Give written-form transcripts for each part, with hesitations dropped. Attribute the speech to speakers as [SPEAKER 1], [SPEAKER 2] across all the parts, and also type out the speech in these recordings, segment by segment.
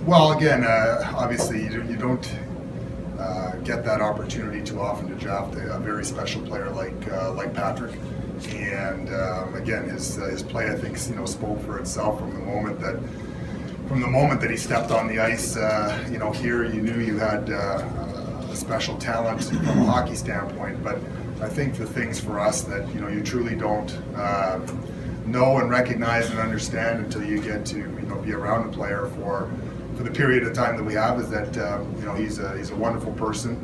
[SPEAKER 1] Well, again, obviously you don't get that opportunity too often to draft a very special player like Patrick. And again, his play, I think, spoke for itself from the moment that he stepped on the ice. Here you knew you had a special talent from a hockey standpoint. But I think the things for us that you truly don't know and recognize and understand until you get to be around a player for the period of time that we have is that he's a wonderful person.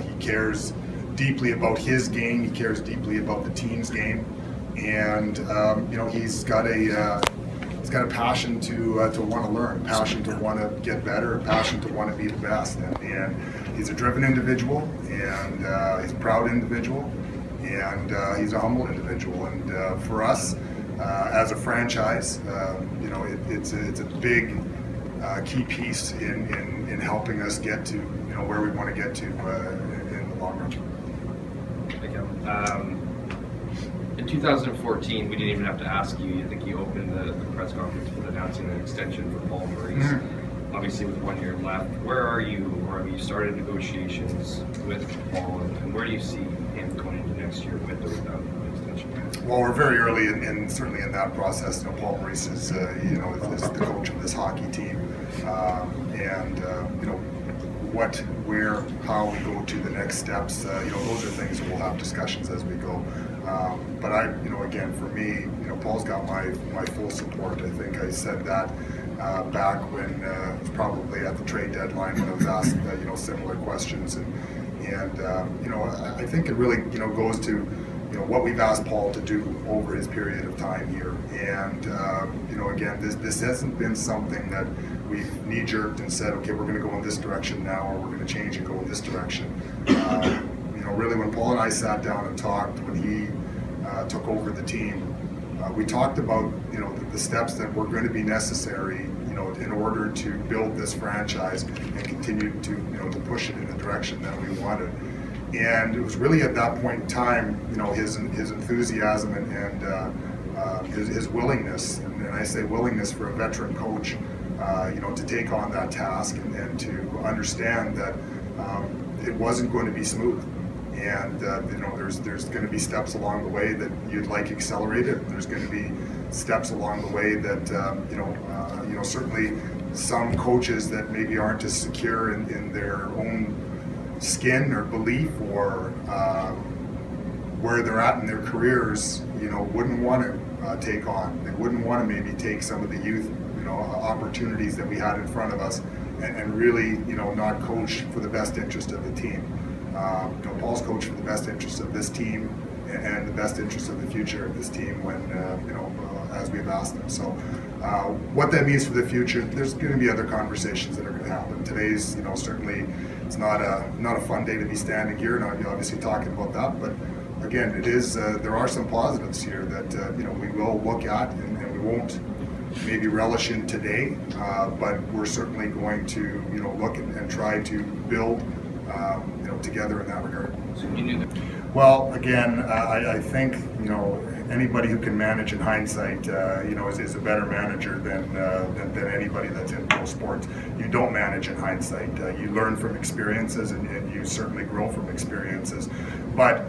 [SPEAKER 1] He cares deeply about his game. He cares deeply about the team's game, and he's got a passion to want to learn, passion to want to get better, a passion to want to be the best. And he's a driven individual, and he's a proud individual, and he's a humble individual. And for us as a franchise, it's a big key piece in helping us get to where we want to get to in the long run.
[SPEAKER 2] In 2014, we didn't even have to ask you. I think you opened the press conference with announcing an extension for Paul Maurice.
[SPEAKER 1] Mm-hmm.
[SPEAKER 2] Obviously, with 1 year left, where are you, or have you started negotiations with Paul, and where do you see him going into next year with or without an extension?
[SPEAKER 1] Well, we're very early certainly in that process. Paul Maurice is is the coach of this hockey team, and what, where, how we go to the next steps. Those are things that we'll have discussions as we go. But again, for me, Paul's got my full support. I think I said that back when it was probably at the trade deadline when I was asked similar questions, and I think it really goes to what we've asked Paul to do over his period of time here. And again, this hasn't been something that we've knee-jerked and said, okay, we're going to go in this direction now, or we're going to change and go in this direction. Really, when Paul and I sat down and talked, when he took over the team, we talked about the steps that were going to be necessary in order to build this franchise and continue to push it in the direction that we wanted. And it was really at that point in time, his enthusiasm and his willingness, and I say willingness for a veteran coach, to take on that task and to understand that it wasn't going to be smooth. And there's going to be steps along the way that you'd like accelerated. There's going to be steps along the way that certainly some coaches that maybe aren't as secure in their own skin or belief or where they're at in their careers, wouldn't want to take on. They wouldn't want to maybe take some of the youth, opportunities that we had in front of us, and really, not coach for the best interest of the team. Paul's coached for the best interest of this team and the best interest of the future of this team when, as we've asked them. So what that means for the future, there's going to be other conversations that are going to happen. Today's, certainly it's not a fun day to be standing here and I'll be obviously talking about that, but again, it is, there are some positives here that, we will look at and we won't maybe relish in today, but we're certainly going to, look and try to build together in that regard.
[SPEAKER 2] So you knew that.
[SPEAKER 1] Well, again, I think anybody who can manage in hindsight, is a better manager than anybody that's in pro sports. You don't manage in hindsight. You learn from experiences, and you certainly grow from experiences. But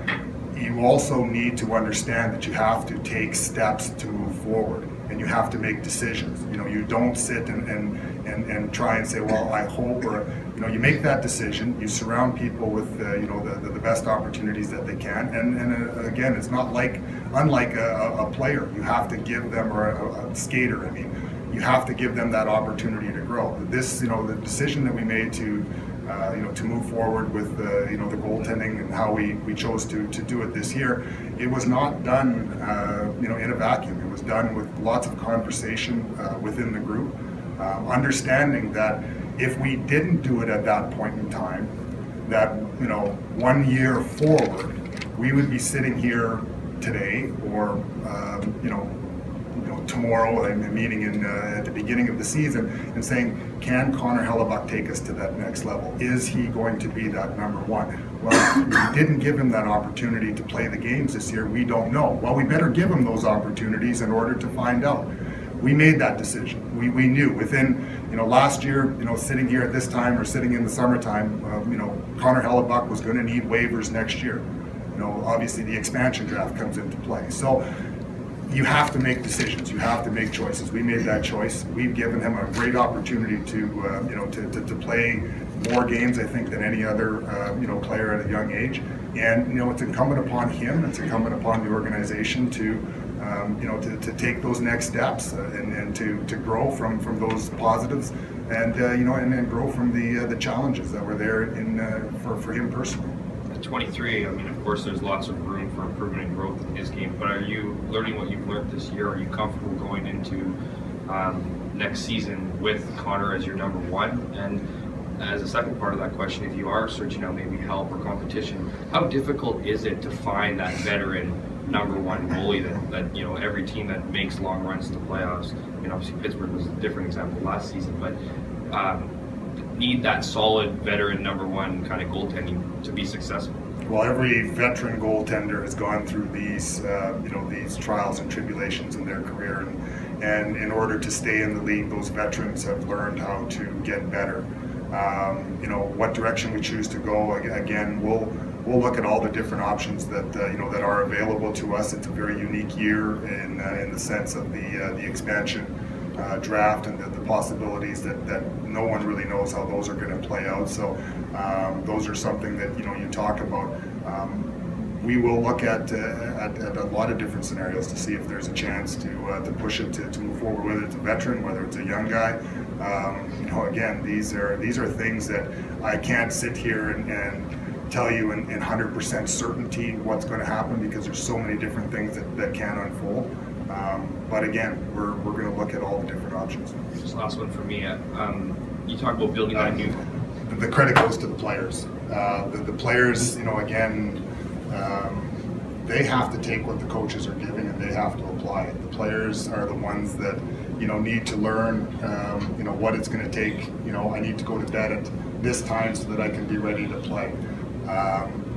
[SPEAKER 1] you also need to understand that you have to take steps to move forward, and you have to make decisions. You don't sit and try and say, well, I hope, or you make that decision. You surround people with the best opportunities that they can, and again, it's not unlike a player. You have to give them, or a skater. I mean, you have to give them that opportunity to grow. This, the decision that we made to move forward with the goaltending and how we chose to do it this year, it was not done in a vacuum. It was done with lots of conversation within the group, understanding that if we didn't do it at that point in time, that 1 year forward, we would be sitting here today, or tomorrow, and meeting at the beginning of the season, and saying, can Connor Hellebuyck take us to that next level? Is he going to be that number one? Well, we didn't give him that opportunity to play the games this year. We don't know. Well, we better give him those opportunities in order to find out. we made that decision. We knew within, last year, sitting here at this time or sitting in the summertime, Connor Hellebuck was going to need waivers next year. Obviously the expansion draft comes into play. So you have to make decisions. You have to make choices. We made that choice. We've given him a great opportunity to play more games, I think, than any other player at a young age. And it's incumbent upon him. It's incumbent upon the organization to take those next steps and to grow from those positives, and and grow from the challenges that were there for him personally.
[SPEAKER 2] At 23, I mean, of course, there's lots of room for improvement and growth in his game. But are you learning what you've learned this year? Are you comfortable going into next season with Connor as your number one? And as a second part of that question, if you are searching out maybe help or competition, how difficult is it to find that veteran number one goalie that every team that makes long runs to the playoffs? I mean, obviously Pittsburgh was a different example last season, but need that solid veteran number one kind of goaltending to be successful?
[SPEAKER 1] Well, every veteran goaltender has gone through these these trials and tribulations in their career, and in order to stay in the league, those veterans have learned how to get better. What direction we choose to go, again, we'll look at all the different options that that are available to us. It's a very unique year in the sense of the expansion draft and the possibilities that no one really knows how those are going to play out. So those are something that you talk about. We will look at a lot of different scenarios to see if there's a chance to push it to move forward, whether it's a veteran, whether it's a young guy. Again, these are things that I can't sit here and tell you in 100% certainty what's going to happen, because there's so many different things that can unfold. But again, we're going to look at all the different options.
[SPEAKER 2] Just last one for me. You talk about building that new.
[SPEAKER 1] The credit goes to the players. The players, again, they have to take what the coaches are giving and they have to apply it. The players are the ones that need to learn what it's going to take. I need to go to bed at this time so that I can be ready to play.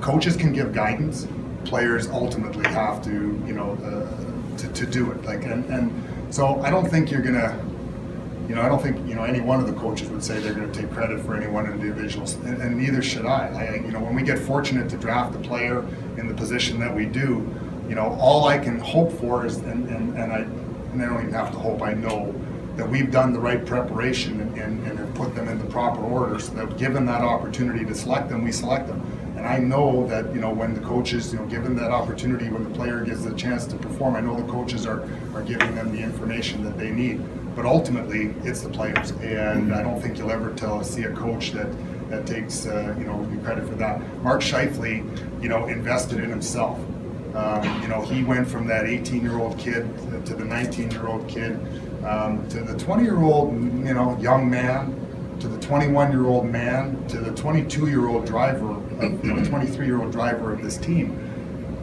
[SPEAKER 1] Coaches can give guidance. Players ultimately have to to do it. And so I don't think you're gonna I don't think any one of the coaches would say they're going to take credit for any one individual, and neither should I. When we get fortunate to draft a player in the position that we do, all I can hope for is, and I don't even have to hope, I know that we've done the right preparation and have put them in the proper order, so that given that opportunity to select them, we select them. And I know that when the coaches, given that opportunity, when the player gets the chance to perform, I know the coaches are giving them the information that they need. But ultimately, it's the players, and I don't think you'll ever see a coach that takes credit for that. Mark Scheifele, invested in himself. He went from that 18-year-old kid to the 19-year-old kid to the 20-year-old young man, to the 21-year-old man, to the 22-year-old driver, 23-year-old driver of this team.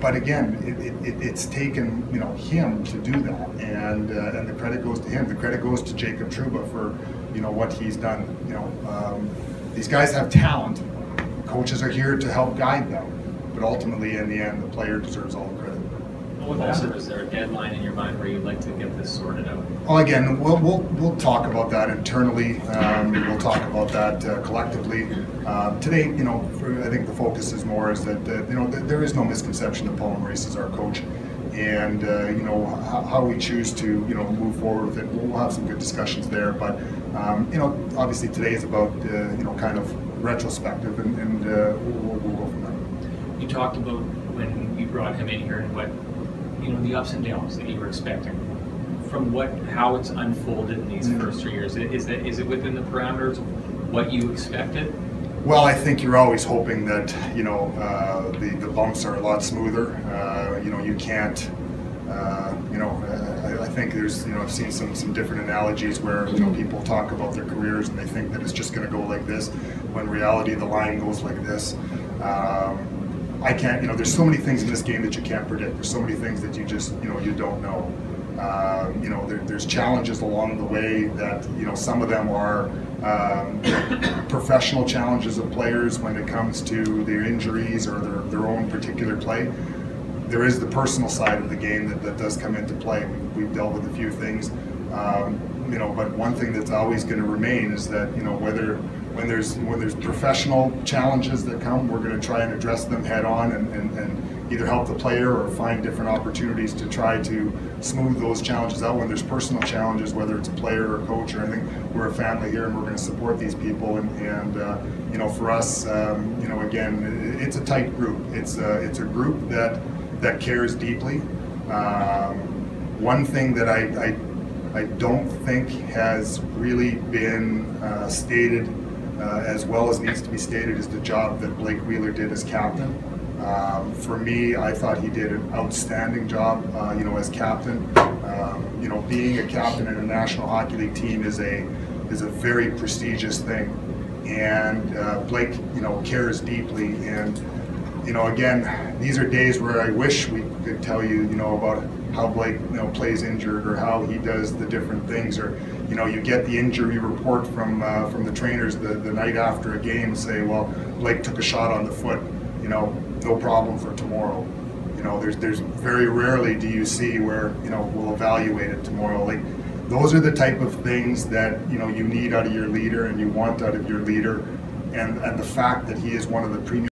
[SPEAKER 1] But again, it's taken him to do that, and the credit goes to him. The credit goes to Jacob Trouba for what he's done. These guys have talent. Coaches are here to help guide them, but ultimately, in the end, the player deserves all the credit.
[SPEAKER 3] Also, is there a deadline in your mind where you'd like to get this sorted out?
[SPEAKER 1] Well, again, we'll talk about that internally. We'll talk about that collectively. Today, I think the focus is more is that there is no misconception that Paul Maurice is our coach, and how we choose to move forward with it. We'll have some good discussions there, but obviously today is about kind of retrospective, and we'll go from there.
[SPEAKER 3] You talked about when you brought him in here and what the ups and downs that you were expecting. From how it's unfolded in these first 3 years, is it within the parameters of what you expected?
[SPEAKER 1] Well, I think you're always hoping that the bumps are a lot smoother. You can't. I think there's I've seen some different analogies where people talk about their careers and they think that it's just going to go like this, when in reality the line goes like this. I can't. There's so many things in this game that you can't predict. There's so many things that you just you don't know. There's challenges along the way that some of them are professional challenges of players when it comes to their injuries or their own particular play. There is the personal side of the game that does come into play. We've dealt with a few things. You know, but one thing that's always going to remain is that, you know, when there's professional challenges that come, we're going to try and address them head on and either help the player or find different opportunities to try to smooth those challenges out. When there's personal challenges, whether it's a player or a coach or anything, we're a family here and we're going to support these people. And you know, for us, you know, again, it's a tight group. It's a group that cares deeply. One thing that I don't think has really been stated as well as needs to be stated is the job that Blake Wheeler did as captain. For me, I thought he did an outstanding job, you know, as captain. You know, being a captain in a National Hockey League team is a very prestigious thing, and Blake, you know, cares deeply. And you know, again, these are days where I wish we could tell you, you know, about how Blake, you know, plays injured or how he does the different things, or you know, you get the injury report from the trainers the night after a game, say, well, Blake took a shot on the foot, you know, no problem for tomorrow. You know, there's very rarely do you see where, you know, we'll evaluate it tomorrow. Like, those are the type of things that, you know, you need out of your leader and you want out of your leader, and the fact that he is one of the premier